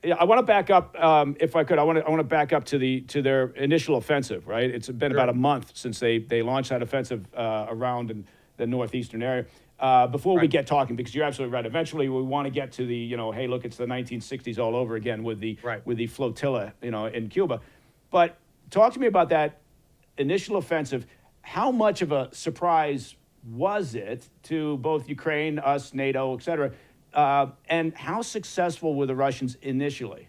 Yeah, I want to back up, if I could. I want to back up to their initial offensive. Right, it's been about a month since they launched that offensive around in the northeastern area. Before we get talking, because you're absolutely right. Eventually, we want to get to the hey, look, it's the 1960s all over again with the flotilla in Cuba. But talk to me about that initial offensive. How much of a surprise was it to both Ukraine, us, NATO, et cetera? And how successful were the Russians initially?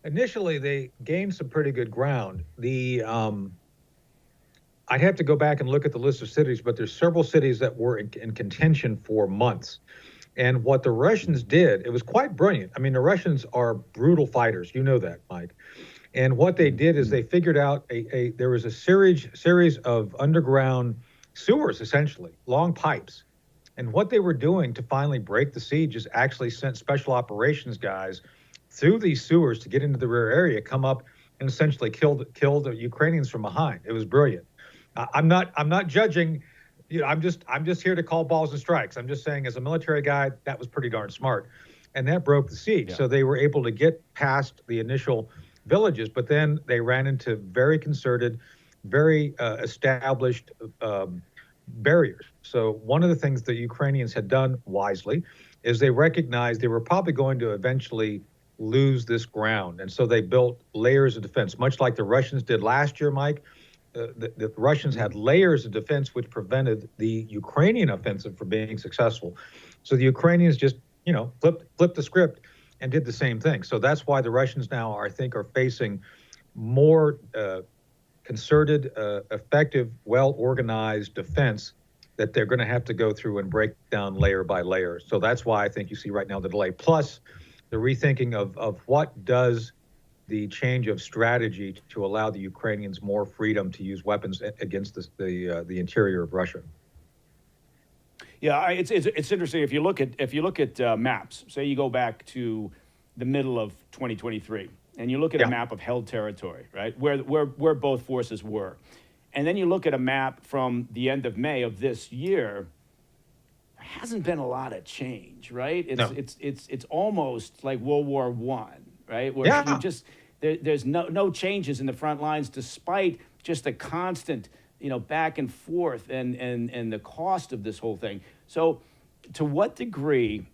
Initially, they gained some pretty good ground. I'd have to go back and look at the list of cities, but there's several cities that were in contention for months. And what the Russians did, it was quite brilliant. I mean, the Russians are brutal fighters. You know that, Mike. And what they did is they figured out there was a series of underground sewers, essentially, long pipes. And what they were doing to finally break the siege is actually sent special operations guys through these sewers to get into the rear area, come up and essentially kill the Ukrainians from behind. It was brilliant. I'm not judging. I'm just here to call balls and strikes. I'm just saying, as a military guy, that was pretty darn smart, and that broke the siege. Yeah. So they were able to get past the initial villages, but then they ran into very concerted, very established barriers. So one of the things the Ukrainians had done wisely is they recognized they were probably going to eventually lose this ground. And so they built layers of defense, much like the Russians did last year, Mike. The Russians had layers of defense which prevented the Ukrainian offensive from being successful. So the Ukrainians just, flipped the script and did the same thing. So that's why the Russians now, I think, are facing more concerted, effective, well-organized defense that they're going to have to go through and break down layer by layer. So that's why I think you see right now the delay, plus the rethinking of what does the change of strategy to allow the Ukrainians more freedom to use weapons against the interior of Russia. Yeah, it's interesting if you look at maps. Say you go back to the middle of 2023. And you look at a map of held territory, right, where both forces were. And then you look at a map from the end of May of this year, there hasn't been a lot of change, right? It's almost like World War I, right? Where you just there's no changes in the front lines despite just the constant, back and forth and the cost of this whole thing. So to what degree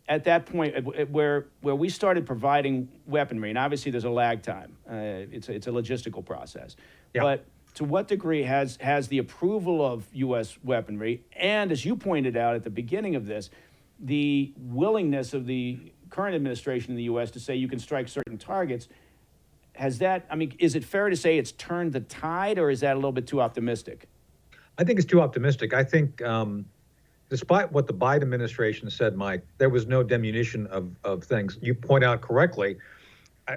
at that point where we started providing weaponry, and obviously there's a lag time, it's a logistical process, but to what degree has the approval of U.S. weaponry, and as you pointed out at the beginning of this, the willingness of the current administration in the U.S. to say you can strike certain targets, is it fair to say it's turned the tide, or is that a little bit too optimistic? I think it's too optimistic. I think despite what the Biden administration said, Mike, there was no diminution of things. You point out correctly,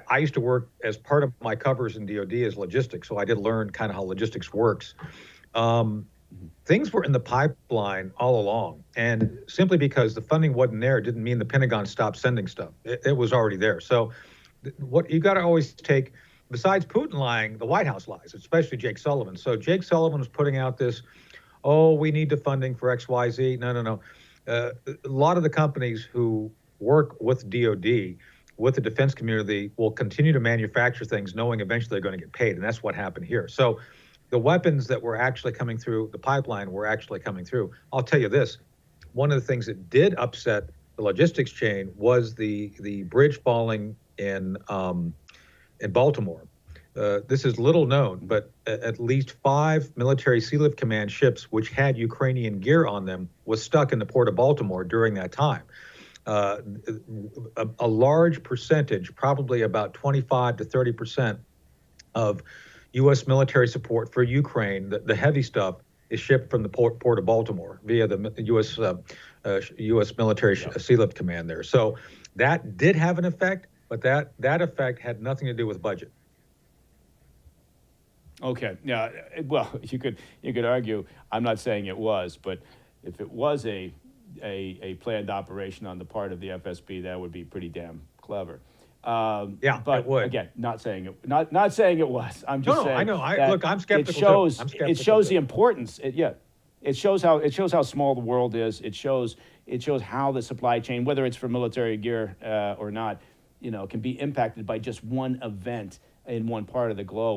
I used to work as part of my covers in DOD as logistics, so I did learn kind of how logistics works. Things were in the pipeline all along, and simply because the funding wasn't there didn't mean the Pentagon stopped sending stuff. It was already there. So what you got to always take, besides Putin lying, the White House lies, especially Jake Sullivan. So Jake Sullivan was putting out this, we need the funding for XYZ. No. A lot of the companies who work with DOD, with the defense community, will continue to manufacture things knowing eventually they're going to get paid. And that's what happened here. So the weapons that were actually coming through the pipeline were actually coming through. I'll tell you this, one of the things that did upset the logistics chain was the bridge falling in Baltimore. This is little known, but at least 5 military Sea Lift Command ships, which had Ukrainian gear on them, was stuck in the port of Baltimore during that time. A large percentage, probably about 25 to 30% of U.S. military support for Ukraine, the heavy stuff, is shipped from the port of Baltimore via the U.S. military Sea Lift Command there. So that did have an effect, but that effect had nothing to do with budget. Okay. Yeah. Well, you could argue. I'm not saying it was, but if it was a planned operation on the part of the FSB, that would be pretty damn clever. But it would. Again, not saying it. Not saying it was. I'm just saying. I know. Look, I'm skeptical. It shows the importance. It shows how small the world is. It shows how the supply chain, whether it's for military gear or not, can be impacted by just one event in one part of the globe.